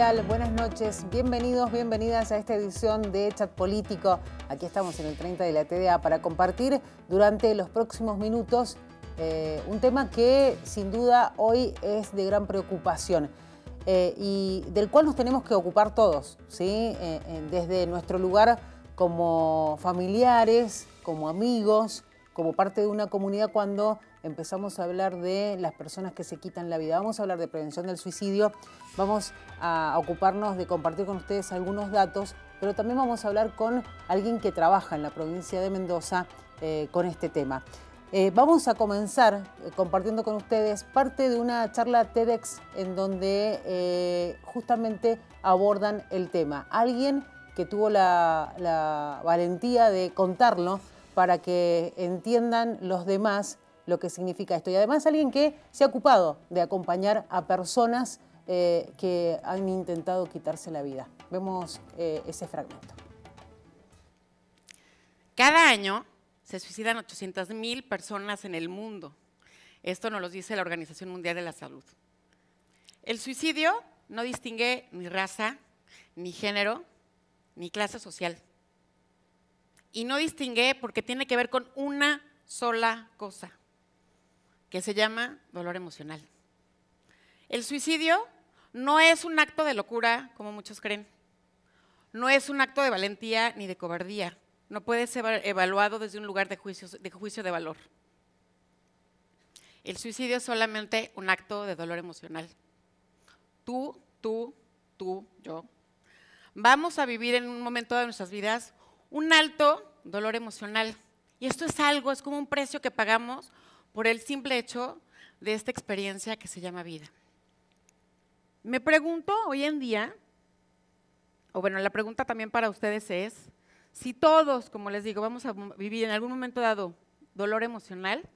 tal? Buenas noches, bienvenidos, bienvenidas a esta edición de Chat Político. Aquí estamos en el 30 de la TDA para compartir durante los próximos minutos un tema que sin duda hoy es de gran preocupación y del cual nos tenemos que ocupar todos, ¿sí? Desde nuestro lugar como familiares, como amigos, como parte de una comunidad cuando empezamos a hablar de las personas que se quitan la vida. Vamos a hablar de prevención del suicidio, vamos a ocuparnos de compartir con ustedes algunos datos, pero también vamos a hablar con alguien que trabaja en la provincia de Mendoza con este tema. Vamos a comenzar compartiendo con ustedes parte de una charla TEDx en donde justamente abordan el tema. Alguien que tuvo la valentía de contarlo para que entiendan los demás lo que significa esto. Y además alguien que se ha ocupado de acompañar a personas que han intentado quitarse la vida. Vemos ese fragmento. Cada año se suicidan 800,000 personas en el mundo. Esto nos lo dice la Organización Mundial de la Salud. El suicidio no distingue ni raza, ni género, ni clase social. Y no distingue porque tiene que ver con una sola cosa, que se llama dolor emocional. El suicidio no es un acto de locura, como muchos creen. No es un acto de valentía ni de cobardía. No puede ser evaluado desde un lugar de juicio de valor. El suicidio es solamente un acto de dolor emocional. Tú, yo, vamos a vivir en un momento de nuestras vidas un alto dolor emocional. Y esto es algo, es como un precio que pagamos por el simple hecho de esta experiencia que se llama vida. Me pregunto hoy en día, o bueno, la pregunta también para ustedes es, si todos, como les digo, vamos a vivir en algún momento dado dolor emocional,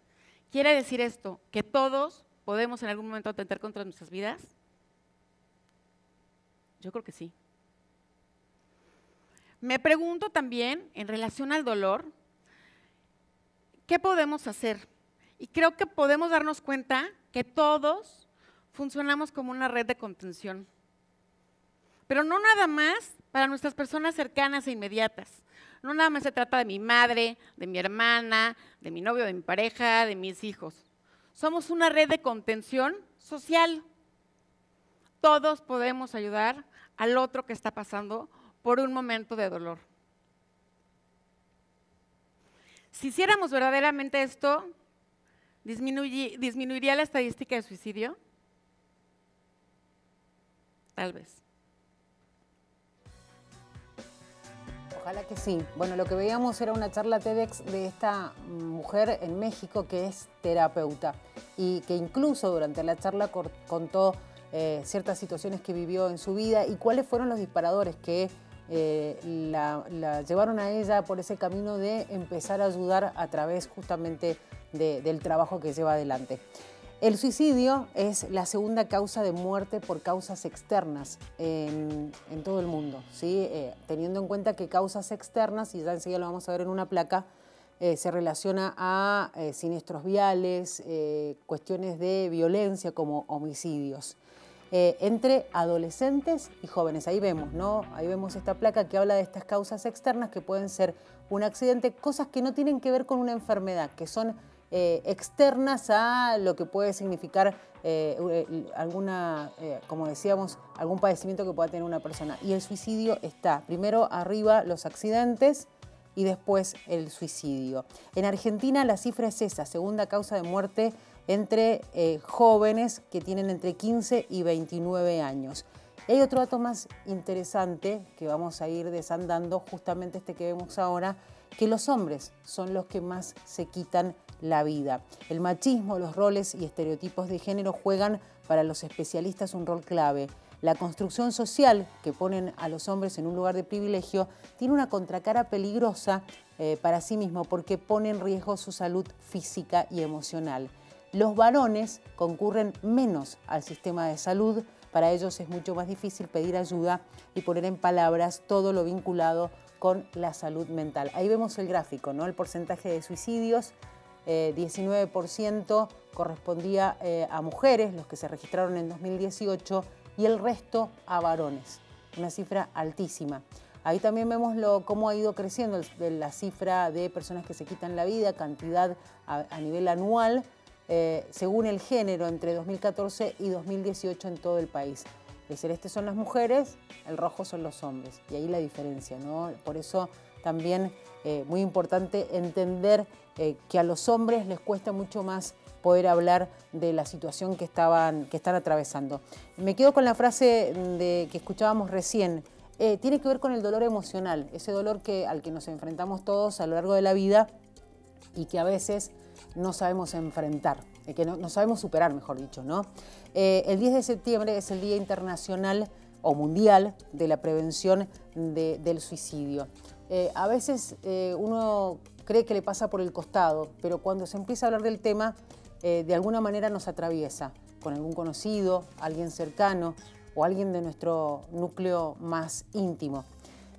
¿quiere decir esto que todos podemos en algún momento atentar contra nuestras vidas? Yo creo que sí. Me pregunto también, en relación al dolor, ¿qué podemos hacer? Y creo que podemos darnos cuenta que todos funcionamos como una red de contención. Pero no nada más para nuestras personas cercanas e inmediatas. No nada más se trata de mi madre, de mi hermana, de mi novio, de mi pareja, de mis hijos. Somos una red de contención social. Todos podemos ayudar al otro que está pasando por un momento de dolor. Si hiciéramos verdaderamente esto, ¿disminuiría la estadística de suicidio? Tal vez. Ojalá que sí. Bueno, lo que veíamos era una charla TEDx de esta mujer en México que es terapeuta y que incluso durante la charla contó ciertas situaciones que vivió en su vida y cuáles fueron los disparadores que la llevaron a ella por ese camino de empezar a ayudar a través justamente del trabajo que lleva adelante. El suicidio es la segunda causa de muerte por causas externas en todo el mundo, ¿sí? Teniendo en cuenta que causas externas, y ya enseguida lo vamos a ver en una placa, se relaciona a siniestros viales, cuestiones de violencia como homicidios. Entre adolescentes y jóvenes. Ahí vemos, ¿no? Ahí vemos esta placa que habla de estas causas externas que pueden ser un accidente, cosas que no tienen que ver con una enfermedad, que son externas a lo que puede significar alguna, como decíamos, algún padecimiento que pueda tener una persona. Y el suicidio está primero arriba los accidentes y después el suicidio. En Argentina la cifra es esa, segunda causa de muerte entre jóvenes que tienen entre 15 y 29 años. Y hay otro dato más interesante que vamos a ir desandando, justamente este que vemos ahora, que los hombres son los que más se quitan la vida. El machismo, los roles y estereotipos de género juegan para los especialistas un rol clave. La construcción social que ponen a los hombres en un lugar de privilegio tiene una contracara peligrosa para sí mismo porque pone en riesgo su salud física y emocional. Los varones concurren menos al sistema de salud, para ellos es mucho más difícil pedir ayuda y poner en palabras todo lo vinculado con la salud mental. Ahí vemos el gráfico, ¿no? El porcentaje de suicidios, 19% correspondía a mujeres, los que se registraron en 2018, y el resto a varones, una cifra altísima. Ahí también vemos cómo ha ido creciendo la cifra de personas que se quitan la vida, cantidad a nivel anual, según el género, entre 2014 y 2018 en todo el país. El celeste son las mujeres, el rojo son los hombres, y ahí la diferencia, ¿no? Por eso también muy importante entender que a los hombres les cuesta mucho más poder hablar de la situación que están atravesando. Me quedo con la frase que escuchábamos recién. Tiene que ver con el dolor emocional, ese dolor al que nos enfrentamos todos a lo largo de la vida y que a veces no sabemos enfrentar, que no sabemos superar, mejor dicho, ¿no? El 10 de septiembre es el Día Internacional o Mundial de la Prevención del Suicidio. A veces uno cree que le pasa por el costado, pero cuando se empieza a hablar del tema, de alguna manera nos atraviesa con algún conocido, alguien cercano o alguien de nuestro núcleo más íntimo.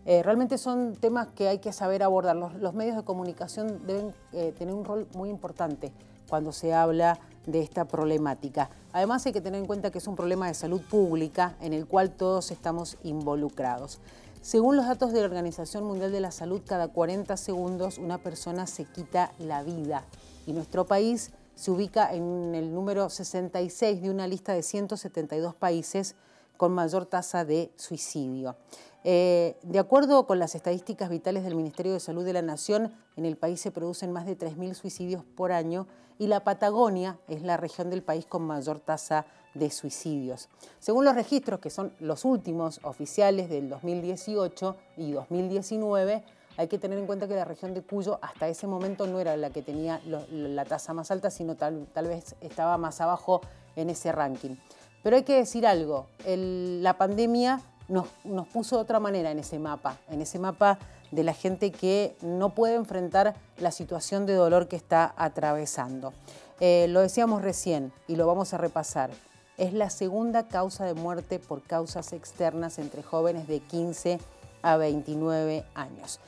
Realmente son temas que hay que saber abordar. Los medios de comunicación deben tener un rol muy importante cuando se habla de esta problemática. Además hay que tener en cuenta que es un problema de salud pública en el cual todos estamos involucrados. Según los datos de la Organización Mundial de la Salud, cada 40 segundos una persona se quita la vida. Y nuestro país se ubica en el número 66 de una lista de 172 países con mayor tasa de suicidio. De acuerdo con las estadísticas vitales del Ministerio de Salud de la Nación, en el país se producen más de 3.000 suicidios por año y la Patagonia es la región del país con mayor tasa de suicidios. Según los registros, que son los últimos oficiales del 2018 y 2019, hay que tener en cuenta que la región de Cuyo hasta ese momento no era la que tenía la tasa más alta, sino tal vez estaba más abajo en ese ranking. Pero hay que decir algo, la pandemia nos puso de otra manera en ese mapa de la gente que no puede enfrentar la situación de dolor que está atravesando. Lo decíamos recién y lo vamos a repasar. Es la segunda causa de muerte por causas externas entre jóvenes de 15 a 29 años.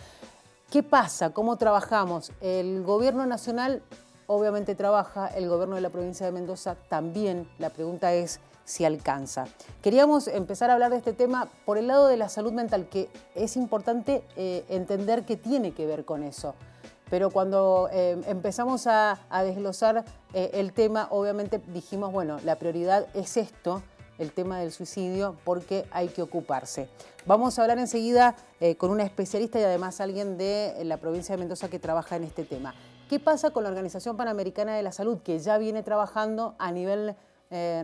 ¿Qué pasa? ¿Cómo trabajamos? El gobierno nacional obviamente trabaja, el gobierno de la provincia de Mendoza también. La pregunta es si alcanza. Queríamos empezar a hablar de este tema por el lado de la salud mental, que es importante entender que tiene que ver con eso. Pero cuando empezamos a desglosar el tema, obviamente dijimos, bueno, la prioridad es esto, el tema del suicidio, porque hay que ocuparse. Vamos a hablar enseguida con una especialista y además alguien de la provincia de Mendoza que trabaja en este tema. ¿Qué pasa con la Organización Panamericana de la Salud, que ya viene trabajando a nivel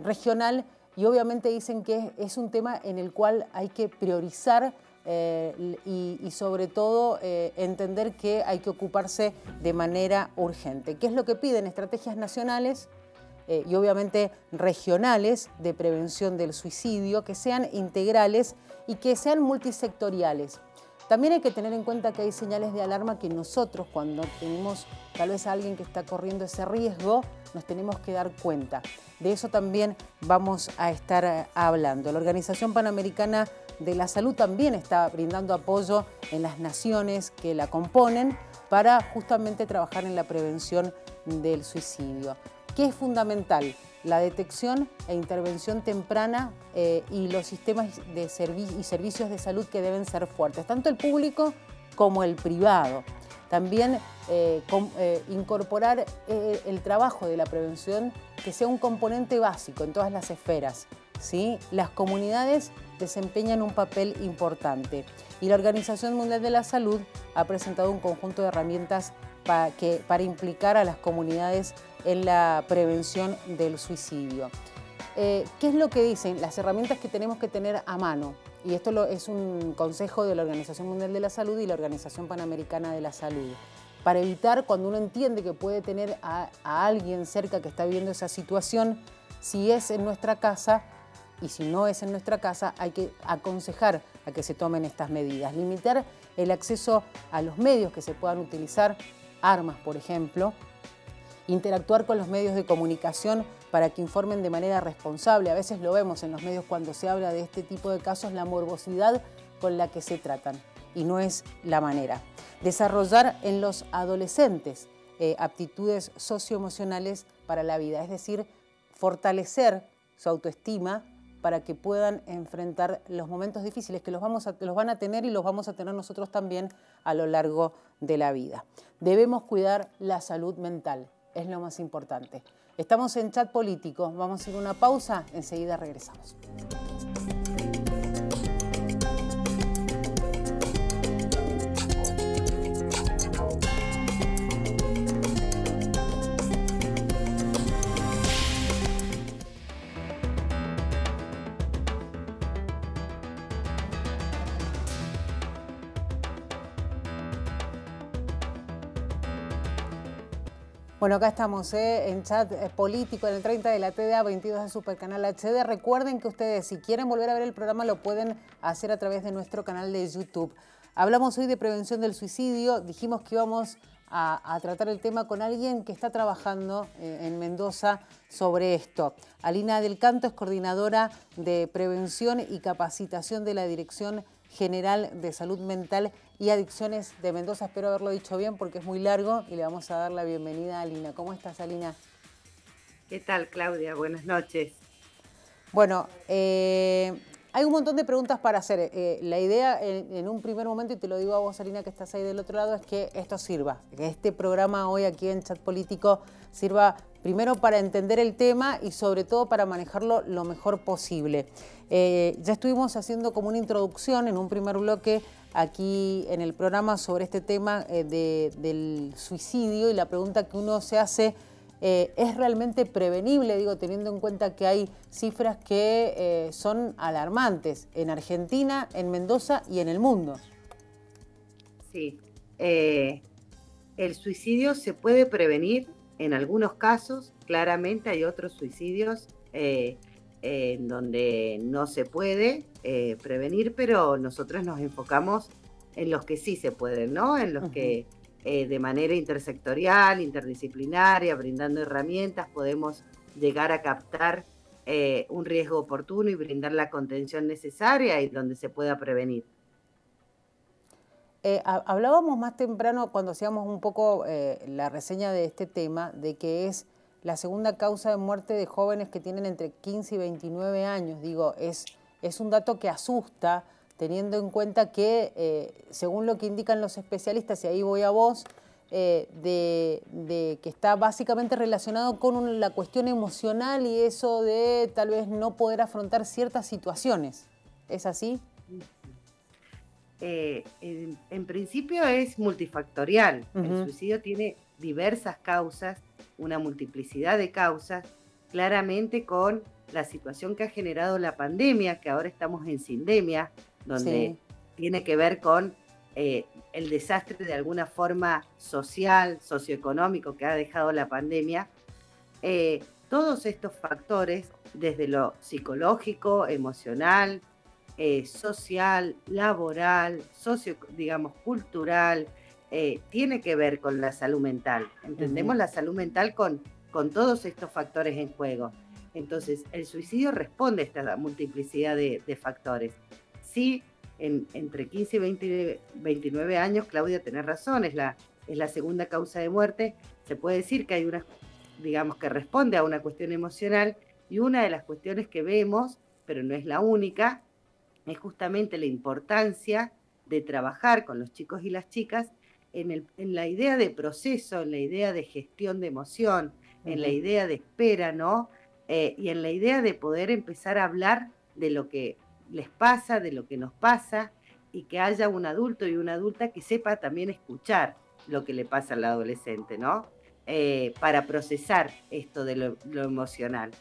regional y obviamente dicen que es un tema en el cual hay que priorizar y sobre todo entender que hay que ocuparse de manera urgente? ¿Qué es lo que piden? Estrategias nacionales y obviamente regionales de prevención del suicidio, que sean integrales y que sean multisectoriales. También hay que tener en cuenta que hay señales de alarma que nosotros, cuando tenemos tal vez a alguien que está corriendo ese riesgo, nos tenemos que dar cuenta. De eso también vamos a estar hablando. La Organización Panamericana de la Salud también está brindando apoyo en las naciones que la componen para justamente trabajar en la prevención del suicidio. ¿Qué es fundamental? La detección e intervención temprana y los sistemas y servicios de salud que deben ser fuertes, tanto el público como el privado. También incorporar el trabajo de la prevención que sea un componente básico en todas las esferas, ¿sí? Las comunidades desempeñan un papel importante y la Organización Mundial de la Salud ha presentado un conjunto de herramientas para implicar a las comunidades en la prevención del suicidio. ¿Qué es lo que dicen? Las herramientas que tenemos que tener a mano. Y esto es un consejo de la Organización Mundial de la Salud y la Organización Panamericana de la Salud. Para evitar, cuando uno entiende que puede tener a alguien cerca que está viviendo esa situación, si es en nuestra casa y si no es en nuestra casa, hay que aconsejar a que se tomen estas medidas. Limitar el acceso a los medios que se puedan utilizar, armas, por ejemplo. Interactuar con los medios de comunicación para que informen de manera responsable. A veces lo vemos en los medios cuando se habla de este tipo de casos, la morbosidad con la que se tratan, y no es la manera. Desarrollar en los adolescentes aptitudes socioemocionales para la vida, es decir, fortalecer su autoestima para que puedan enfrentar los momentos difíciles que los van a tener y los vamos a tener nosotros también a lo largo de la vida. Debemos cuidar la salud mental, es lo más importante. Estamos en Chat Político, vamos a ir a una pausa, enseguida regresamos. Bueno, acá estamos en Chat Político, en el 30 de la TDA, 22 de Supercanal HD. Recuerden que ustedes, si quieren volver a ver el programa, lo pueden hacer a través de nuestro canal de YouTube. Hablamos hoy de prevención del suicidio. Dijimos que íbamos a tratar el tema con alguien que está trabajando en Mendoza sobre esto. Alina del Canto es coordinadora de prevención y capacitación de la Dirección General de Salud Mental y Adicciones de Mendoza. Espero haberlo dicho bien porque es muy largo y le vamos a dar la bienvenida a Alina. ¿Cómo estás, Alina? ¿Qué tal, Claudia? Buenas noches. Bueno, hay un montón de preguntas para hacer. La idea en un primer momento, y te lo digo a vos, Alina, que estás ahí del otro lado, es que esto sirva, que este programa hoy aquí en Chat Político sirva primero para entender el tema y sobre todo para manejarlo lo mejor posible. Ya estuvimos haciendo como una introducción en un primer bloque aquí en el programa sobre este tema del suicidio, y la pregunta que uno se hace, ¿es realmente prevenible? Digo, teniendo en cuenta que hay cifras que son alarmantes en Argentina, en Mendoza y en el mundo. Sí, el suicidio se puede prevenir en algunos casos. Claramente hay otros suicidios en donde no se puede prevenir, pero nosotros nos enfocamos en los que sí se pueden, ¿no? En los que de manera intersectorial, interdisciplinaria, brindando herramientas, podemos llegar a captar un riesgo oportuno y brindar la contención necesaria y donde se pueda prevenir. Hablábamos más temprano cuando hacíamos un poco la reseña de este tema, de que es la segunda causa de muerte de jóvenes que tienen entre 15 y 29 años. Digo, es un dato que asusta, teniendo en cuenta que, según lo que indican los especialistas, y ahí voy a vos, de que está básicamente relacionado con la cuestión emocional y eso de tal vez no poder afrontar ciertas situaciones. ¿Es así? En principio es multifactorial. El suicidio tiene diversas causas, una multiplicidad de causas, claramente con la situación que ha generado la pandemia, que ahora estamos en sindemia, donde tiene que ver con el desastre de alguna forma social, socioeconómico que ha dejado la pandemia. Todos estos factores, desde lo psicológico, emocional, social, laboral, digamos, cultural, tiene que ver con la salud mental. Entendemos la salud mental con todos estos factores en juego. Entonces, el suicidio responde a esta multiplicidad de factores. Sí, entre 15 y 29 años, Claudia, tenés razón, es la segunda causa de muerte. Se puede decir que hay una, digamos, que responde a una cuestión emocional, y una de las cuestiones que vemos, pero no es la única, es justamente la importancia de trabajar con los chicos y las chicas en la idea de proceso, en la idea de gestión de emoción, en la idea de espera, ¿no? Y en la idea de poder empezar a hablar de lo que les pasa, de lo que nos pasa, y que haya un adulto y una adulta que sepa también escuchar lo que le pasa al adolescente, ¿no? Para procesar esto de lo emocional.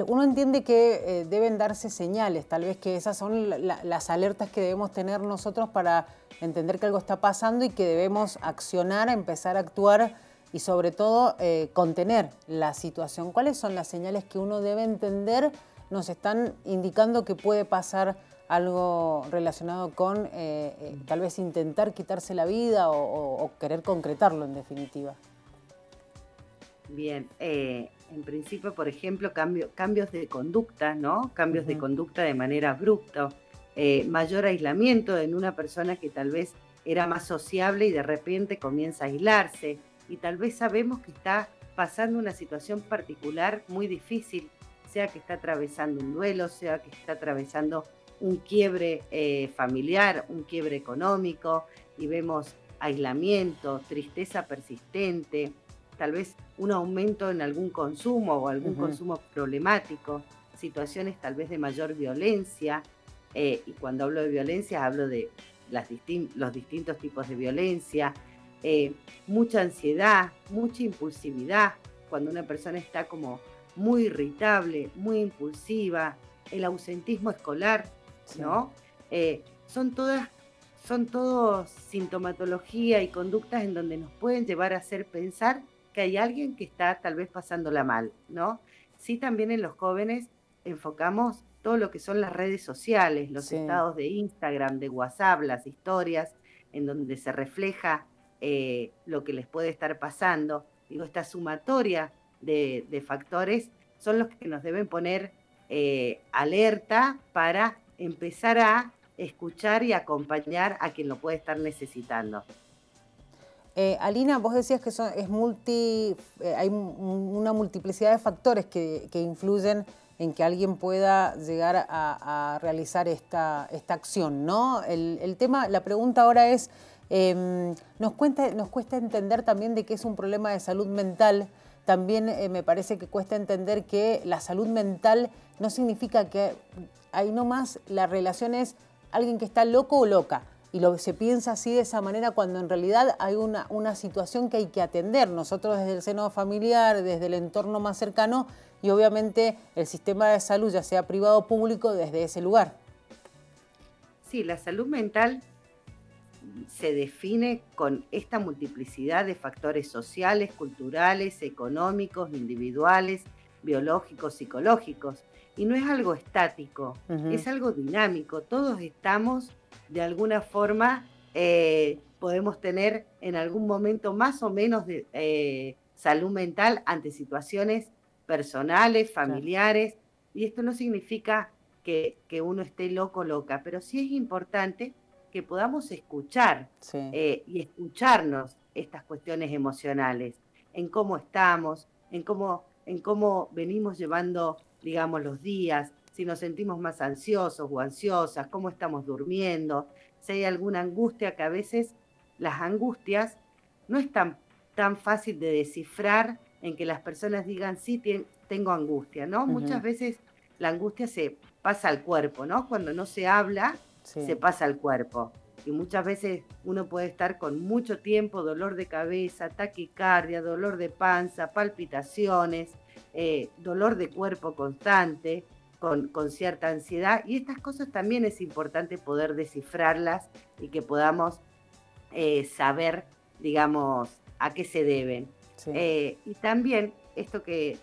Uno entiende que deben darse señales, tal vez que esas son las alertas que debemos tener nosotros para entender que algo está pasando y que debemos accionar, empezar a actuar y sobre todo contener la situación. ¿Cuáles son las señales que uno debe entender? Nos están indicando que puede pasar algo relacionado con tal vez intentar quitarse la vida o querer concretarlo en definitiva. Bien, en principio, por ejemplo, cambios de conducta, ¿no? Cambios de conducta de manera abrupta, mayor aislamiento en una persona que tal vez era más sociable y de repente comienza a aislarse, y tal vez sabemos que está pasando una situación particular muy difícil sea que está atravesando un duelo, sea que está atravesando un quiebre familiar, un quiebre económico, y vemos aislamiento, tristeza persistente, tal vez un aumento en algún consumo o algún consumo problemático, situaciones tal vez de mayor violencia, y cuando hablo de violencia hablo de los distintos tipos de violencia, mucha ansiedad, mucha impulsividad, cuando una persona está como muy irritable, muy impulsiva, el ausentismo escolar, ¿no? Son todos sintomatología y conductas en donde nos pueden llevar a hacer pensar que hay alguien que está tal vez pasándola mal, ¿no? Sí, también en los jóvenes enfocamos todo lo que son las redes sociales, los estados de Instagram, de WhatsApp, las historias, en donde se refleja lo que les puede estar pasando. Digo, esta sumatoria de factores son los que nos deben poner alerta para empezar a escuchar y acompañar a quien lo puede estar necesitando. Alina, vos decías que hay una multiplicidad de factores que influyen en que alguien pueda llegar a realizar esta acción, ¿no? La pregunta ahora es, nos cuesta entender también de que es un problema de salud mental. También me parece que cuesta entender que la salud mental no significa que ahí nomás la relación es alguien que está loco o loca. Y se piensa así de esa manera cuando en realidad hay una situación que hay que atender. Nosotros desde el seno familiar, desde el entorno más cercano y obviamente el sistema de salud, ya sea privado o público, desde ese lugar. Sí, la salud mental se define con esta multiplicidad de factores sociales, culturales, económicos, individuales, biológicos, psicológicos. Y no es algo estático, es algo dinámico. Todos estamos, de alguna forma, podemos tener en algún momento más o menos de salud mental ante situaciones personales, familiares. Claro. Y esto no significa que uno esté loco o loca, pero sí es importante que podamos escuchar y escucharnos estas cuestiones emocionales, en cómo estamos, en cómo venimos llevando, digamos, los días, si nos sentimos más ansiosos o ansiosas, cómo estamos durmiendo, si hay alguna angustia, que a veces las angustias no es tan fácil de descifrar en que las personas digan, sí, tengo angustia, ¿no? Muchas veces la angustia se pasa al cuerpo, ¿no? Cuando no se habla, se pasa al cuerpo. Y muchas veces uno puede estar con mucho tiempo, dolor de cabeza, taquicardia, dolor de panza, palpitaciones, dolor de cuerpo constante, con cierta ansiedad. Y estas cosas también es importante poder descifrarlas y que podamos saber, digamos, a qué se deben. Y también esto que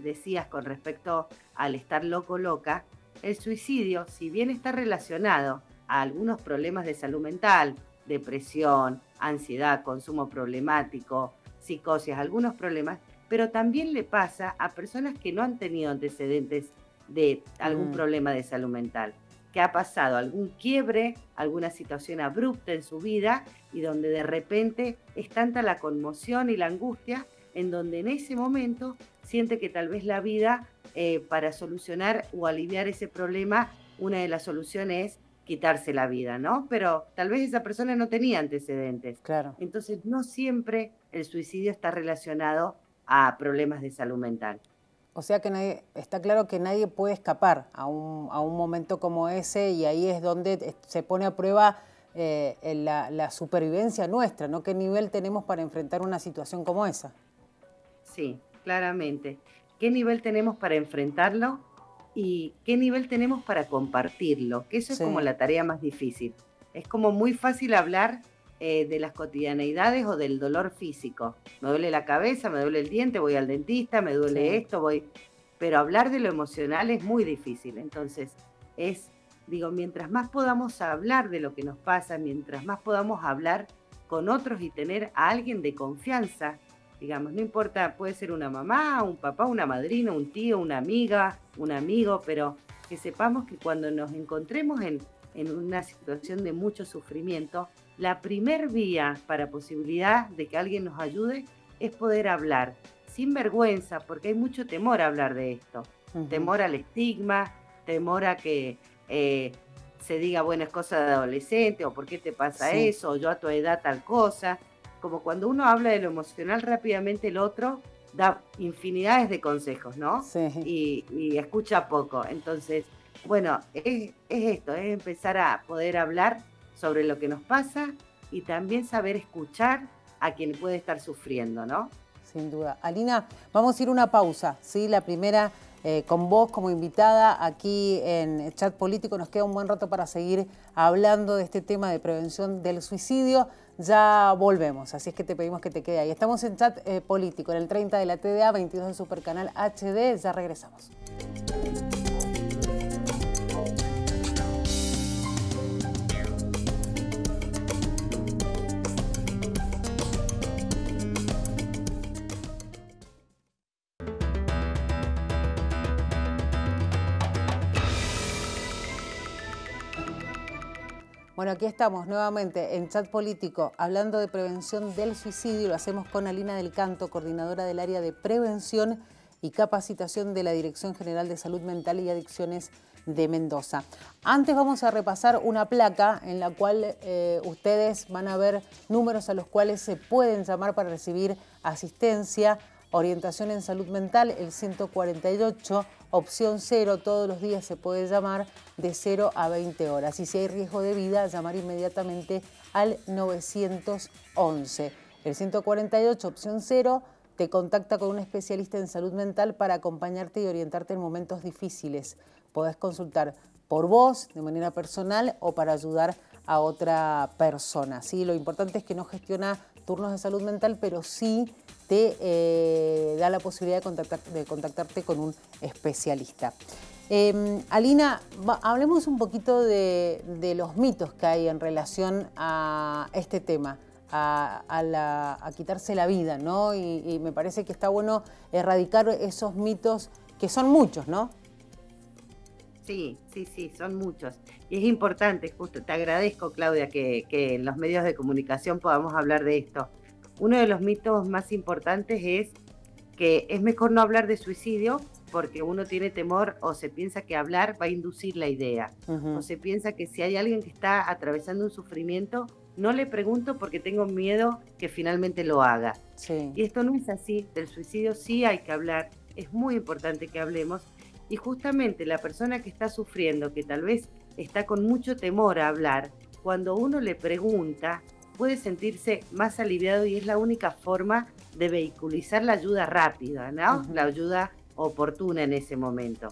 decías con respecto al estar loco o loca, el suicidio, si bien está relacionado a algunos problemas de salud mental, depresión, ansiedad, consumo problemático, psicosis, algunos problemas, pero también le pasa a personas que no han tenido antecedentes de algún problema de salud mental, que ha pasado algún quiebre, alguna situación abrupta en su vida y donde de repente es tanta la conmoción y la angustia en donde en ese momento siente que tal vez la vida, para solucionar o aliviar ese problema, una de las soluciones es quitarse la vida, ¿no? Pero tal vez esa persona no tenía antecedentes. Claro. Entonces, no siempre el suicidio está relacionado a problemas de salud mental. O sea que está claro que nadie puede escapar a un momento como ese y ahí es donde se pone a prueba la supervivencia nuestra, ¿no? ¿Qué nivel tenemos para enfrentar una situación como esa? Sí, claramente. ¿Qué nivel tenemos para enfrentarlo? Y qué nivel tenemos para compartirlo, que eso es como la tarea más difícil. Es como muy fácil hablar de las cotidianeidades o del dolor físico. Me duele la cabeza, me duele el diente, voy al dentista, me duele esto, pero hablar de lo emocional es muy difícil. Entonces, mientras más podamos hablar de lo que nos pasa, mientras más podamos hablar con otros y tener a alguien de confianza, digamos, no importa, puede ser una mamá, un papá, una madrina, un tío, una amiga, un amigo, pero que sepamos que cuando nos encontremos en una situación de mucho sufrimiento, la primer vía para posibilidad de que alguien nos ayude es poder hablar, sin vergüenza, porque hay mucho temor a hablar de esto. temor al estigma, temor a que se diga, bueno, es cosa de adolescente, o por qué te pasa eso, o yo a tu edad tal cosa. Como cuando uno habla de lo emocional, rápidamente el otro da infinidades de consejos, ¿no? Sí. Y escucha poco. Entonces, bueno, es esto, es empezar a poder hablar sobre lo que nos pasa y también saber escuchar a quien puede estar sufriendo, ¿no? Sin duda. Alina, vamos a ir a una pausa, ¿sí? La primera con vos como invitada aquí en Chat Político. Nos queda un buen rato para seguir hablando de este tema de prevención del suicidio. Ya volvemos, así es que te pedimos que te quede ahí. Estamos en Chat Político, en el 30 de la TDA, 22 de Supercanal HD. Ya regresamos. Bueno, aquí estamos nuevamente en Chat Político hablando de prevención del suicidio. Lo hacemos con Alina del Canto, coordinadora del área de prevención y capacitación de la Dirección General de Salud Mental y Adicciones de Mendoza. Antes vamos a repasar una placa en la cual ustedes van a ver números a los cuales se pueden llamar para recibir asistencia, orientación en salud mental, el 148, opción 0, todos los días se puede llamar de 0 a 20 horas. Y si hay riesgo de vida, llamar inmediatamente al 911. El 148, opción 0, te contacta con un especialista en salud mental para acompañarte y orientarte en momentos difíciles. Podés consultar por vos, de manera personal, o para ayudar a otra persona, ¿sí? Lo importante es que no gestiona turnos de salud mental, pero sí te da la posibilidad de contactarte con un especialista. Alina, hablemos un poquito de los mitos que hay en relación a este tema, a quitarse la vida, ¿no? Y me parece que está bueno erradicar esos mitos, que son muchos, ¿no? Sí, son muchos. Y es importante, justo, te agradezco, Claudia, que en los medios de comunicación podamos hablar de esto. Uno de los mitos más importantes es que es mejor no hablar de suicidio porque uno tiene temor o se piensa que hablar va a inducir la idea. O se piensa que si hay alguien que está atravesando un sufrimiento, no le pregunto porque tengo miedo que finalmente lo haga. Sí. Y esto no es así. Del suicidio sí hay que hablar. Es muy importante que hablemos. Y justamente la persona que está sufriendo, que tal vez está con mucho temor a hablar, cuando uno le pregunta, puede sentirse más aliviado y es la única forma de vehiculizar la ayuda rápida, ¿no? La ayuda oportuna en ese momento.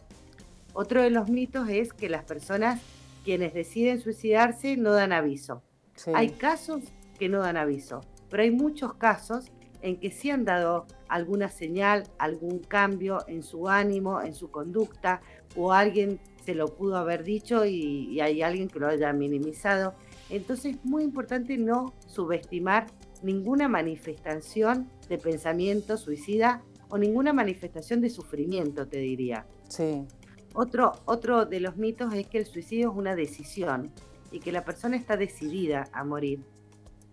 Otro de los mitos es que las personas quienes deciden suicidarse no dan aviso. Sí. Hay casos que no dan aviso, pero hay muchos casos en que sí han dado alguna señal, algún cambio en su ánimo, en su conducta, o alguien se lo pudo haber dicho y hay alguien que lo haya minimizado. Entonces es muy importante no subestimar ninguna manifestación de pensamiento suicida o ninguna manifestación de sufrimiento, te diría. Sí. Otro de los mitos es que el suicidio es una decisión y que la persona está decidida a morir.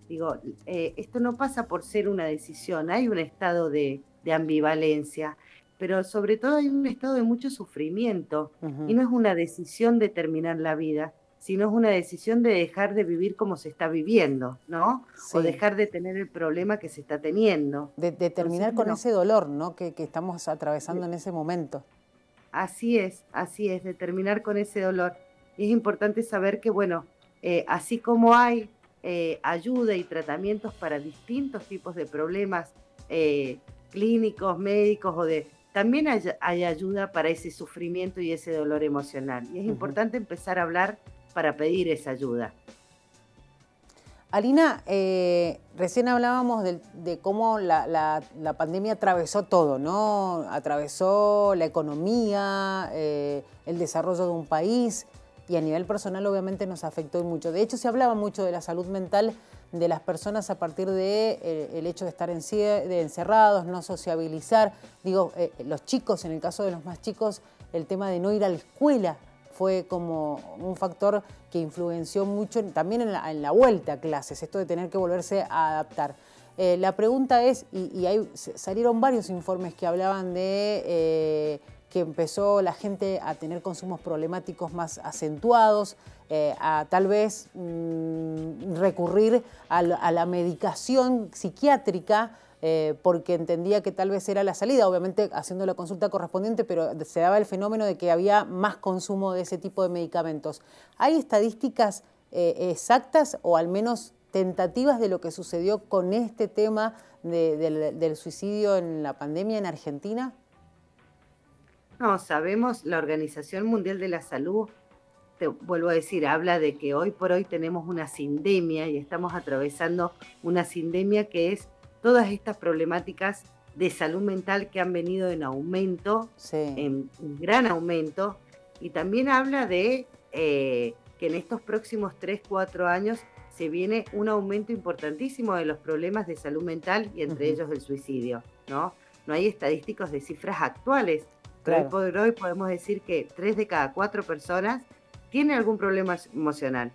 Digo, esto no pasa por ser una decisión, hay un estado de ambivalencia, pero sobre todo hay un estado de mucho sufrimiento y no es una decisión de terminar la vida, sino es una decisión de dejar de vivir como se está viviendo, ¿no? Sí. O dejar de tener el problema que se está teniendo. De terminar con ese dolor, ¿no? Que estamos atravesando en ese momento. Así es, de terminar con ese dolor. Y es importante saber que, bueno, así como hay ayuda y tratamientos para distintos tipos de problemas clínicos, médicos, también hay ayuda para ese sufrimiento y ese dolor emocional. Y es importante empezar a hablar para pedir esa ayuda. Alina, recién hablábamos de cómo la pandemia atravesó todo, ¿no? Atravesó la economía, el desarrollo de un país, y a nivel personal obviamente nos afectó mucho. De hecho, se hablaba mucho de la salud mental de las personas a partir de el hecho de estar encerrados, no sociabilizar. Digo, los chicos, en el caso de los más chicos, el tema de no ir a la escuela fue como un factor que influenció mucho también en la vuelta a clases, esto de tener que volverse a adaptar. La pregunta es, y salieron varios informes que hablaban de que empezó la gente a tener consumos problemáticos más acentuados, a tal vez recurrir a la medicación psiquiátrica, porque entendía que tal vez era la salida, obviamente haciendo la consulta correspondiente, pero se daba el fenómeno de que había más consumo de ese tipo de medicamentos. ¿Hay estadísticas exactas o al menos tentativas de lo que sucedió con este tema del suicidio en la pandemia en Argentina? No, sabemos, la Organización Mundial de la Salud, te vuelvo a decir, habla de que hoy por hoy tenemos una sindemia y estamos atravesando una sindemia que es todas estas problemáticas de salud mental que han venido en aumento, Sí. en gran aumento, y también habla de que en estos próximos 3, 4 años se viene un aumento importantísimo de los problemas de salud mental y entre ellos el suicidio, ¿no? No hay estadísticos de cifras actuales, pero hoy por hoy podemos decir que 3 de cada 4 personas tiene algún problema emocional,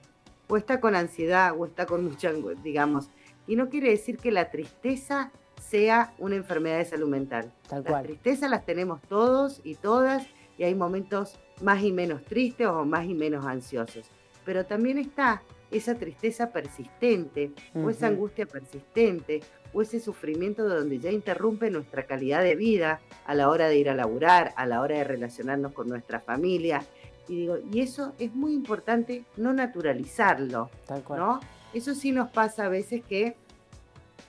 o está con ansiedad, o está con mucha, digamos, y no quiere decir que la tristeza sea una enfermedad de salud mental. Las tristezas las tenemos todos y todas, y hay momentos más y menos tristes o más y menos ansiosos. Pero también está esa tristeza persistente, o esa angustia persistente, o ese sufrimiento donde ya interrumpe nuestra calidad de vida a la hora de ir a laburar, a la hora de relacionarnos con nuestra familia. Y eso es muy importante no naturalizarlo, ¿no? Eso sí nos pasa a veces que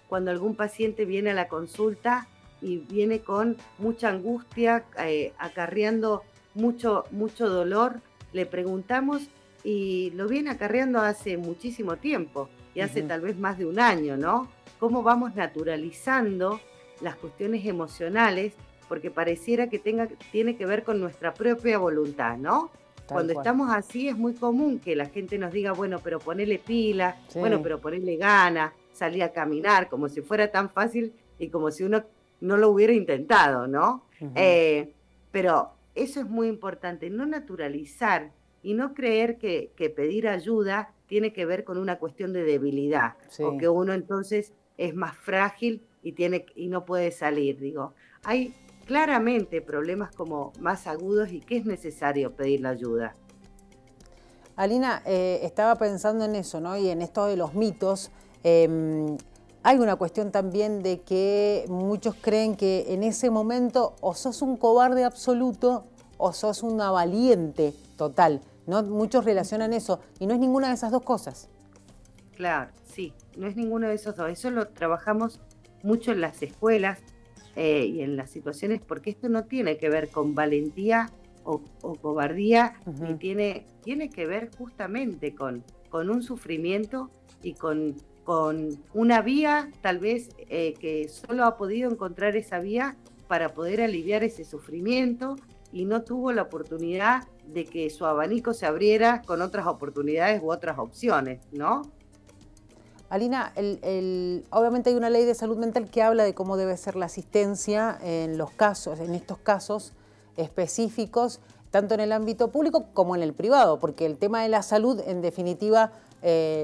cuando algún paciente viene a la consulta y viene con mucha angustia, acarreando mucho dolor, le preguntamos y lo viene acarreando hace muchísimo tiempo y hace tal vez más de un año, ¿no? Cómo vamos naturalizando las cuestiones emocionales, porque pareciera que tiene que ver con nuestra propia voluntad, ¿no? Cuando estamos así es muy común que la gente nos diga, bueno, pero ponele pila, bueno, pero ponele gana, salí a caminar, como si fuera tan fácil y como si uno no lo hubiera intentado, ¿no? Pero eso es muy importante, no naturalizar y no creer que pedir ayuda tiene que ver con una cuestión de debilidad, o que uno entonces es más frágil y no puede salir. Digo, hay claramente problemas como más agudos y que es necesario pedir la ayuda. Alina, estaba pensando en eso, ¿no? Y en esto de los mitos. Hay una cuestión también de que muchos creen que en ese momento o sos un cobarde absoluto o sos una valiente total, ¿no? Muchos relacionan eso y no es ninguna de esas dos cosas. Claro, sí, no es ninguno de esos dos. Eso lo trabajamos mucho en las escuelas y en las situaciones, porque esto no tiene que ver con valentía o cobardía, ni tiene que ver justamente con un sufrimiento y con una vía, tal vez, que solo ha podido encontrar esa vía para poder aliviar ese sufrimiento y no tuvo la oportunidad de que su abanico se abriera con otras oportunidades u otras opciones, ¿no? Alina, obviamente hay una ley de salud mental que habla de cómo debe ser la asistencia en estos casos específicos, tanto en el ámbito público como en el privado, porque el tema de la salud, en definitiva,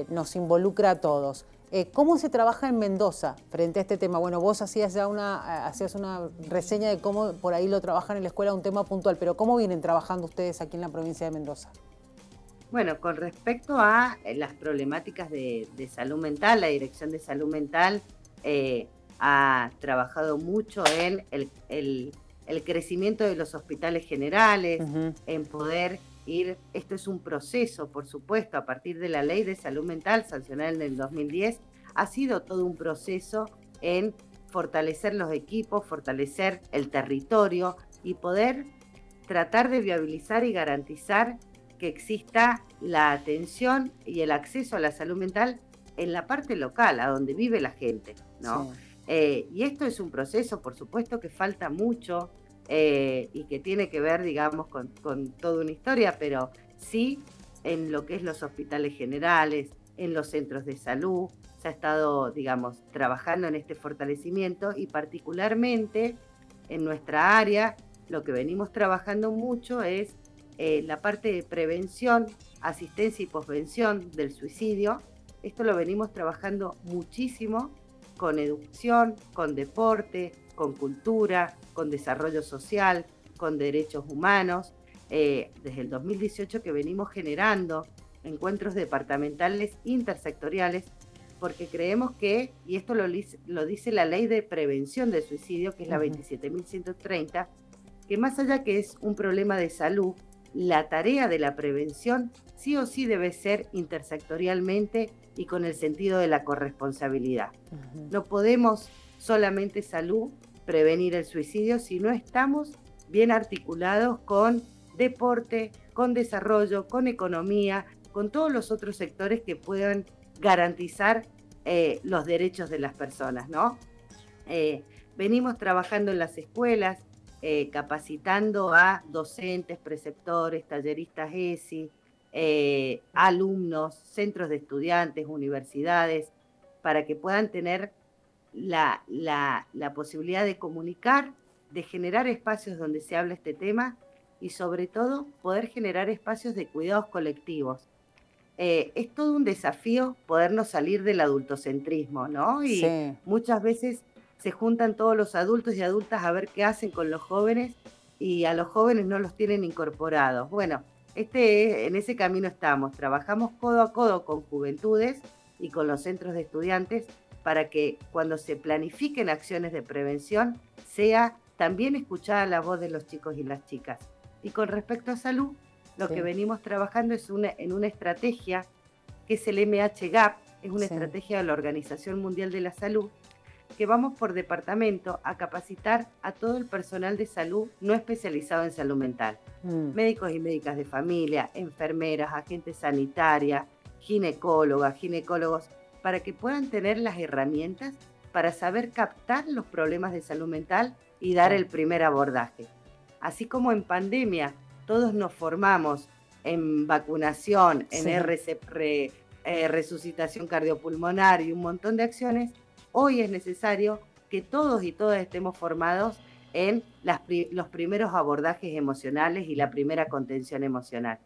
nos involucra a todos. ¿Cómo se trabaja en Mendoza frente a este tema? Bueno, vos hacías una reseña de cómo por ahí lo trabajan en la escuela, un tema puntual, pero ¿cómo vienen trabajando ustedes aquí en la provincia de Mendoza? Bueno, con respecto a las problemáticas de salud mental, la Dirección de Salud Mental ha trabajado mucho en el crecimiento de los hospitales generales, en poder esto es un proceso, por supuesto, a partir de la Ley de Salud Mental sancionada en el 2010, ha sido todo un proceso en fortalecer los equipos, fortalecer el territorio y poder tratar de viabilizar y garantizar que exista la atención y el acceso a la salud mental en la parte local, a donde vive la gente, ¿no? Y esto es un proceso, por supuesto, que falta mucho y que tiene que ver, digamos, con toda una historia, pero sí en lo que es los hospitales generales, en los centros de salud, se ha estado, digamos, trabajando en este fortalecimiento y particularmente en nuestra área, lo que venimos trabajando mucho es la parte de prevención, asistencia y posvención del suicidio. Esto lo venimos trabajando muchísimo con educación, con deporte, con cultura, con desarrollo social, con derechos humanos. Desde el 2018 que venimos generando encuentros departamentales intersectoriales, porque creemos que, y esto lo dice la Ley de Prevención del Suicidio, que es la 27.130, que más allá que es un problema de salud, la tarea de la prevención sí o sí debe ser intersectorialmente y con el sentido de la corresponsabilidad. No podemos solamente salud prevenir el suicidio si no estamos bien articulados con deporte, con desarrollo, con economía, con todos los otros sectores que puedan garantizar los derechos de las personas, ¿no? Venimos trabajando en las escuelas, capacitando a docentes, preceptores, talleristas ESI, alumnos, centros de estudiantes, universidades, para que puedan tener la posibilidad de comunicar, de generar espacios donde se hable este tema y sobre todo poder generar espacios de cuidados colectivos. Es todo un desafío podernos salir del adultocentrismo, ¿no? Y sí, muchas veces se juntan todos los adultos y adultas a ver qué hacen con los jóvenes y a los jóvenes no los tienen incorporados. Bueno, en ese camino estamos. Trabajamos codo a codo con juventudes y con los centros de estudiantes para que cuando se planifiquen acciones de prevención sea también escuchada la voz de los chicos y las chicas. Y con respecto a salud, lo que venimos trabajando es en una estrategia que es el MHGAP, es una estrategia de la Organización Mundial de la Salud, que vamos por departamento a capacitar a todo el personal de salud no especializado en salud mental. Médicos y médicas de familia, enfermeras, agentes sanitarias, ginecólogas, ginecólogos, para que puedan tener las herramientas para saber captar los problemas de salud mental y dar el primer abordaje. Así como en pandemia todos nos formamos en vacunación, en resucitación cardiopulmonar y un montón de acciones, hoy es necesario que todos y todas estemos formados en los primeros abordajes emocionales y la primera contención emocional.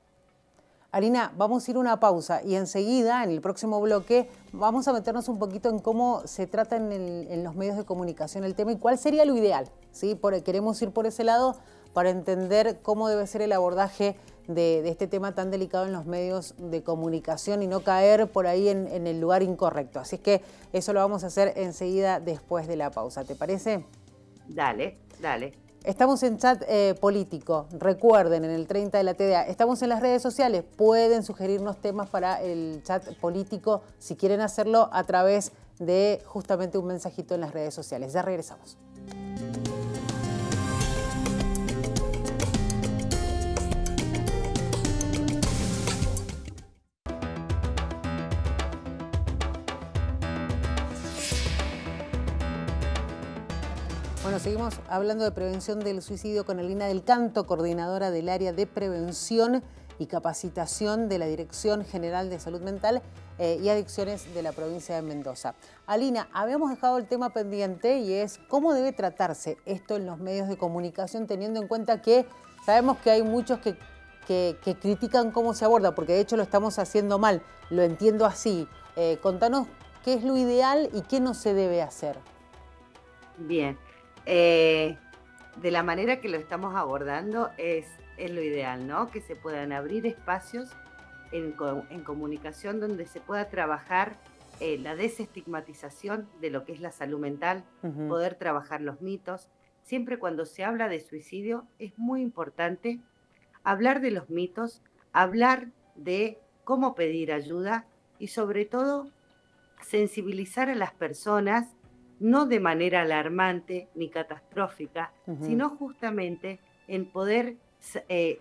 Alina, vamos a ir a una pausa y enseguida, en el próximo bloque, vamos a meternos un poquito en cómo se trata en los medios de comunicación el tema y cuál sería lo ideal, ¿sí? Queremos ir por ese lado para entender cómo debe ser el abordaje de este tema tan delicado en los medios de comunicación y no caer por ahí en el lugar incorrecto. Así es que eso lo vamos a hacer enseguida después de la pausa, ¿te parece? Dale, dale. Estamos en chat político, recuerden, en el 30 de la TDA. Estamos en las redes sociales, pueden sugerirnos temas para el chat político si quieren hacerlo a través de justamente un mensajito en las redes sociales. Ya regresamos. Bueno, seguimos hablando de prevención del suicidio con Alina del Canto, coordinadora del área de prevención y capacitación de la Dirección General de Salud Mental y Adicciones de la provincia de Mendoza. Alina, habíamos dejado el tema pendiente y es cómo debe tratarse esto en los medios de comunicación, teniendo en cuenta que sabemos que hay muchos que critican cómo se aborda, porque de hecho lo estamos haciendo mal, lo entiendo así. Contanos qué es lo ideal y qué no se debe hacer. Bien. De la manera que lo estamos abordando es lo ideal, ¿no? Que se puedan abrir espacios en comunicación donde se pueda trabajar la desestigmatización de lo que es la salud mental, poder trabajar los mitos. Siempre cuando se habla de suicidio es muy importante hablar de los mitos, hablar de cómo pedir ayuda y sobre todo sensibilizar a las personas no de manera alarmante ni catastrófica, sino justamente en poder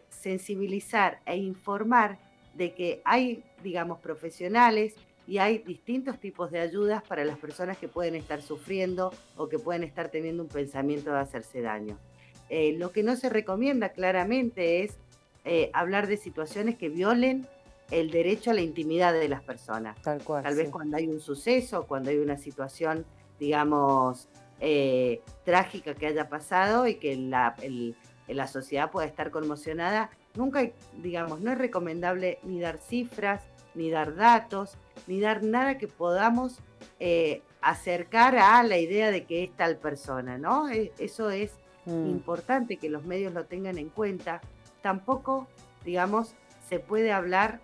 sensibilizar e informar de que hay, digamos, profesionales y hay distintos tipos de ayudas para las personas que pueden estar sufriendo o que pueden estar teniendo un pensamiento de hacerse daño. Lo que no se recomienda claramente es hablar de situaciones que violen el derecho a la intimidad de las personas. Tal cual. Tal vez cuando hay un suceso, cuando hay una situación, digamos, trágica que haya pasado y que la sociedad pueda estar conmocionada, nunca, digamos, no es recomendable ni dar cifras, ni dar datos, ni dar nada que podamos acercar a la idea de que es tal persona, ¿no? Eso es importante que los medios lo tengan en cuenta. Tampoco, digamos, se puede hablar,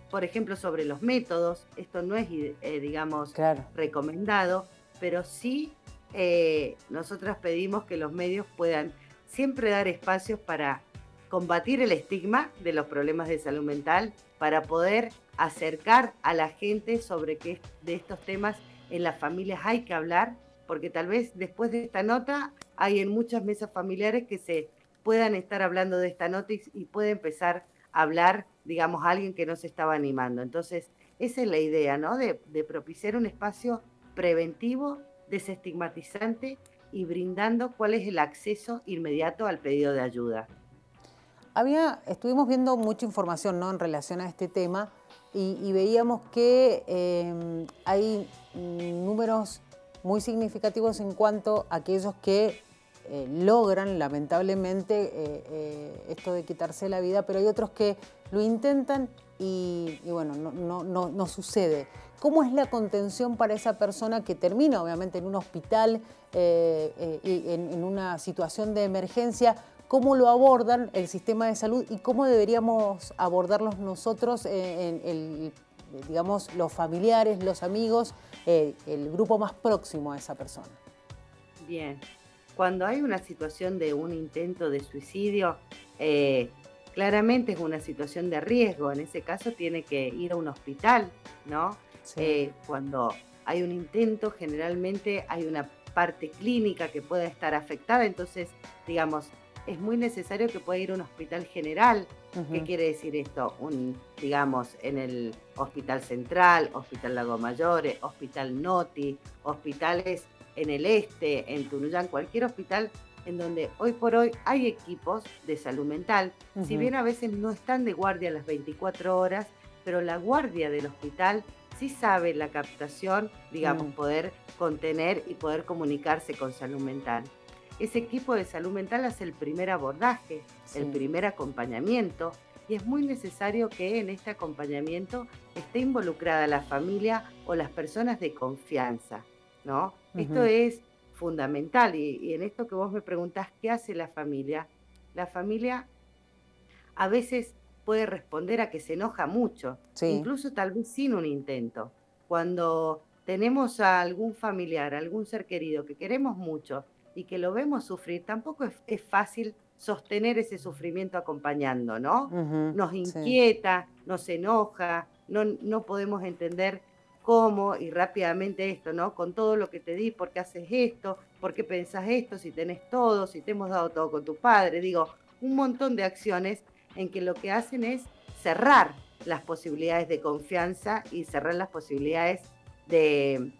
por ejemplo, sobre los métodos. Esto no es, digamos, Claro. recomendado, pero sí nosotras pedimos que los medios puedan siempre dar espacios para combatir el estigma de los problemas de salud mental, para poder acercar a la gente sobre que de estos temas en las familias hay que hablar, porque tal vez después de esta nota hay en muchas mesas familiares que se puedan estar hablando de esta nota y puede empezar a hablar, digamos, a alguien que no se estaba animando. Entonces, esa es la idea, ¿no? De propiciar un espacio preventivo, desestigmatizante y brindando cuál es el acceso inmediato al pedido de ayuda. Estuvimos viendo mucha información, ¿no?, en relación a este tema y veíamos que hay números muy significativos en cuanto a aquellos que logran, lamentablemente, esto de quitarse la vida, pero hay otros que lo intentan y bueno, no sucede. ¿Cómo es la contención para esa persona que termina, obviamente, en un hospital, en una situación de emergencia? ¿Cómo lo abordan el sistema de salud y cómo deberíamos abordarlos nosotros, digamos, los familiares, los amigos, el grupo más próximo a esa persona? Bien, cuando hay una situación de un intento de suicidio, claramente es una situación de riesgo. En ese caso tiene que ir a un hospital, ¿no? Sí. Cuando hay un intento, generalmente hay una parte clínica que pueda estar afectada, entonces, digamos, es muy necesario que pueda ir a un hospital general. ¿Qué quiere decir esto? Digamos, en el Hospital Central, Hospital Lago Mayores, Hospital Noti, hospitales en el este, en Tunuyán, cualquier hospital en donde hoy por hoy hay equipos de salud mental. Si bien a veces no están de guardia las 24 horas, pero la guardia del hospital sí sabe la captación, digamos, poder contener y poder comunicarse con salud mental. Ese equipo de salud mental hace el primer abordaje, el primer acompañamiento, y es muy necesario que en este acompañamiento esté involucrada la familia o las personas de confianza, ¿no? Esto es fundamental, y en esto que vos me preguntás, ¿qué hace la familia? La familia a veces puede responder a que se enoja mucho, incluso tal vez sin un intento. Cuando tenemos a algún familiar, a algún ser querido que queremos mucho, y que lo vemos sufrir, tampoco es fácil sostener ese sufrimiento acompañando, ¿no? Nos inquieta, nos enoja, no podemos entender cómo y rápidamente esto, ¿no? Con todo lo que te di, ¿por qué haces esto? ¿Por qué pensás esto? Si tenés todo, si te hemos dado todo con tu padre. Digo, un montón de acciones en que lo que hacen es cerrar las posibilidades de confianza y cerrar las posibilidades de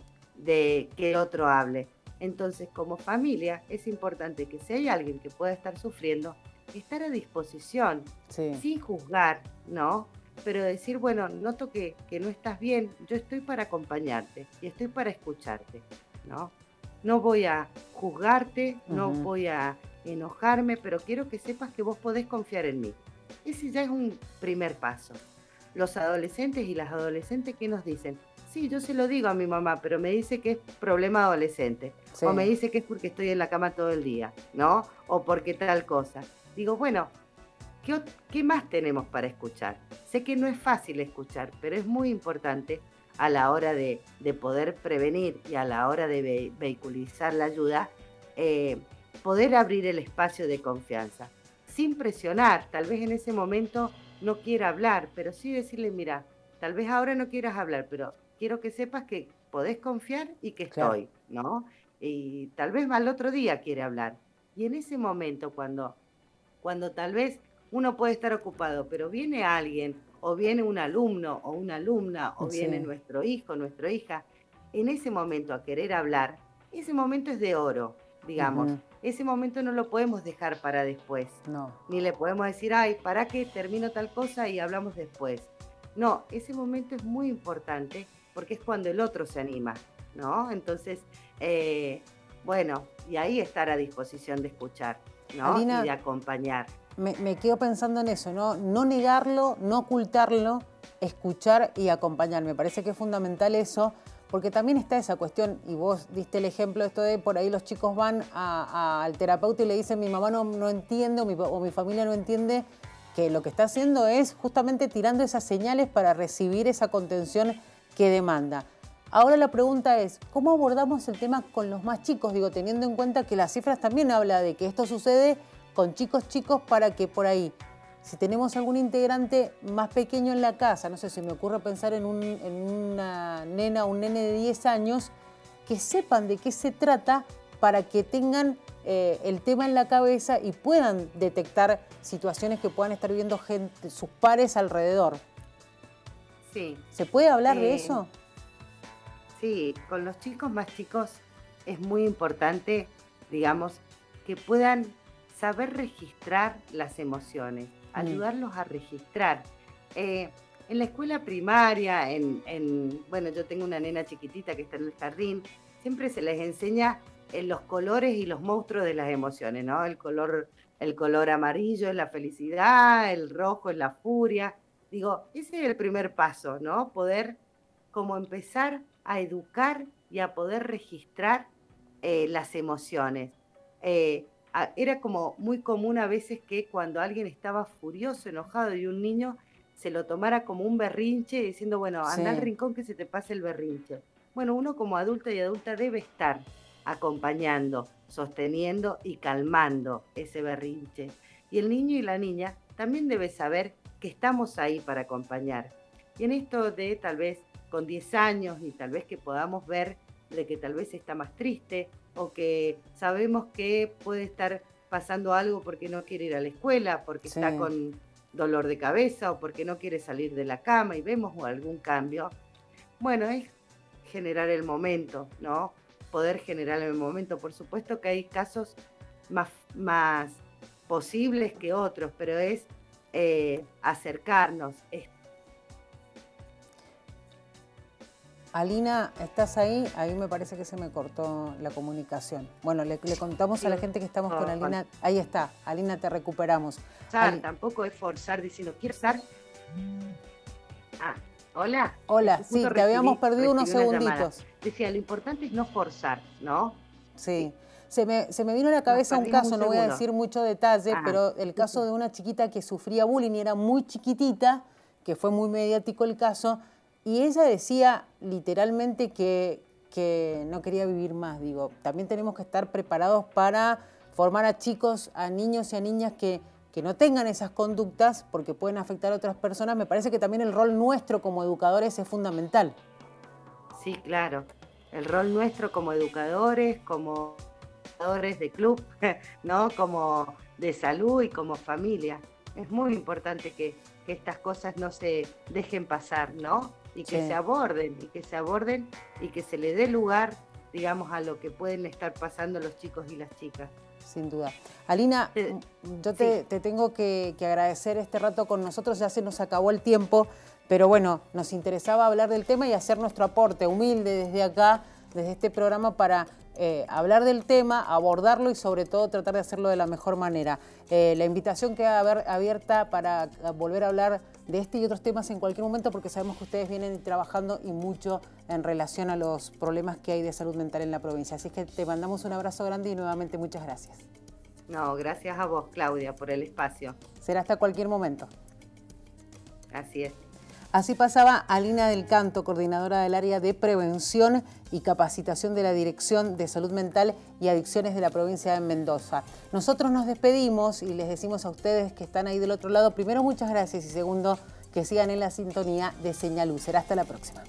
que el otro hable. Entonces, como familia, es importante que si hay alguien que pueda estar sufriendo, estar a disposición, sin juzgar, ¿no? Pero decir, bueno, noto que no estás bien, yo estoy para acompañarte y estoy para escucharte, ¿no? No voy a juzgarte, no voy a enojarme, pero quiero que sepas que vos podés confiar en mí. Ese ya es un primer paso. Los adolescentes y las adolescentes, ¿qué nos dicen? Sí, yo se lo digo a mi mamá, pero me dice que es problema adolescente. O me dice que es porque estoy en la cama todo el día, ¿no? O porque tal cosa. Digo, bueno, ¿qué más tenemos para escuchar? Sé que no es fácil escuchar, pero es muy importante a la hora de poder prevenir y a la hora de vehiculizar la ayuda, poder abrir el espacio de confianza. Sin presionar, tal vez en ese momento no quiera hablar, pero sí decirle, mira, tal vez ahora no quieras hablar, pero quiero que sepas que podés confiar y que estoy, ¿no? Y tal vez al otro día quiere hablar. Y en ese momento, cuando tal vez uno puede estar ocupado, pero viene alguien, o viene un alumno o una alumna, o viene nuestro hijo, nuestra hija, en ese momento a querer hablar, ese momento es de oro, digamos. Ese momento no lo podemos dejar para después. No. Ni le podemos decir, ay, para que termino tal cosa y hablamos después. No, ese momento es muy importante porque es cuando el otro se anima, ¿no? Entonces, bueno, y ahí estar a disposición de escuchar, ¿no? Alina, y de acompañar. Me quedo pensando en eso, ¿no? No negarlo, no ocultarlo, escuchar y acompañar. Me parece que es fundamental eso, porque también está esa cuestión, y vos diste el ejemplo, esto de por ahí los chicos van al terapeuta y le dicen mi mamá no entiende o mi familia no entiende, que lo que está haciendo es justamente tirando esas señales para recibir esa contención que demanda. Ahora la pregunta es, ¿cómo abordamos el tema con los más chicos? Digo, teniendo en cuenta que las cifras también hablan de que esto sucede con chicos para que por ahí, si tenemos algún integrante más pequeño en la casa, no sé, se me ocurre pensar en una nena o un nene de 10 años, que sepan de qué se trata para que tengan el tema en la cabeza y puedan detectar situaciones que puedan estar viviendo sus pares alrededor. Sí. ¿Se puede hablar de eso? Sí, con los chicos más chicos es muy importante, digamos, que puedan saber registrar las emociones, ayudarlos a registrar. En la escuela primaria, bueno, yo tengo una nena chiquitita que está en el jardín, siempre se les enseña los colores y los monstruos de las emociones, ¿no? El color amarillo es la felicidad, el rojo es la furia. Digo, ese es el primer paso, ¿no? Poder como empezar a educar y a poder registrar las emociones. Era como muy común a veces que cuando alguien estaba furioso, enojado y un niño se lo tomara como un berrinche diciendo, bueno, anda al rincón que se te pase el berrinche. Bueno, uno como adulta y adulta debe estar acompañando, sosteniendo y calmando ese berrinche. Y el niño y la niña también debe saber que estamos ahí para acompañar. Y en esto de tal vez con 10 años y tal vez que podamos ver de que tal vez está más triste o que sabemos que puede estar pasando algo porque no quiere ir a la escuela, porque está con dolor de cabeza o porque no quiere salir de la cama y vemos algún cambio. Bueno, es generar el momento, ¿no? Poder generar el momento. Por supuesto que hay casos más posibles que otros, pero es acercarnos. Alina, ¿estás ahí? Ahí me parece que se me cortó la comunicación. Bueno, le contamos a la gente que estamos con Alina. Ahí está, Alina, te recuperamos. Tampoco es forzar diciendo, quiero estar... Hola. Hola, sí, te habíamos perdido unos segunditos. Decía, lo importante es no forzar, ¿no? Sí. Se me vino a la cabeza un caso, no voy a decir mucho detalle, pero el caso de una chiquita que sufría bullying, era muy chiquitita, que fue muy mediático el caso, y ella decía literalmente que no quería vivir más. Digo, también tenemos que estar preparados para formar a chicos, a niños y a niñas que no tengan esas conductas porque pueden afectar a otras personas. Me parece que también el rol nuestro como educadores es fundamental. Sí, claro. El rol nuestro como educadores, como educadores de club, ¿no? Como de salud y como familia. Es muy importante que estas cosas no se dejen pasar, ¿no? Y que se aborden, y que se le dé lugar, digamos, a lo que pueden estar pasando los chicos y las chicas. Sin duda. Alina, yo te tengo que agradecer este rato con nosotros, ya se nos acabó el tiempo, pero bueno, nos interesaba hablar del tema y hacer nuestro aporte humilde desde acá, desde este programa, para hablar del tema, abordarlo y sobre todo tratar de hacerlo de la mejor manera. La invitación queda abierta para volver a hablar de este y otros temas en cualquier momento, porque sabemos que ustedes vienen trabajando y mucho en relación a los problemas que hay de salud mental en la provincia. Así que te mandamos un abrazo grande y nuevamente muchas gracias. No, gracias a vos, Claudia, por el espacio. Será hasta cualquier momento. Así es. Así pasaba Alina del Canto, coordinadora del área de prevención y capacitación de la Dirección de Salud Mental y Adicciones de la provincia de Mendoza. Nosotros nos despedimos y les decimos a ustedes que están ahí del otro lado, primero, muchas gracias y segundo, que sigan en la sintonía de Señal U. Será hasta la próxima.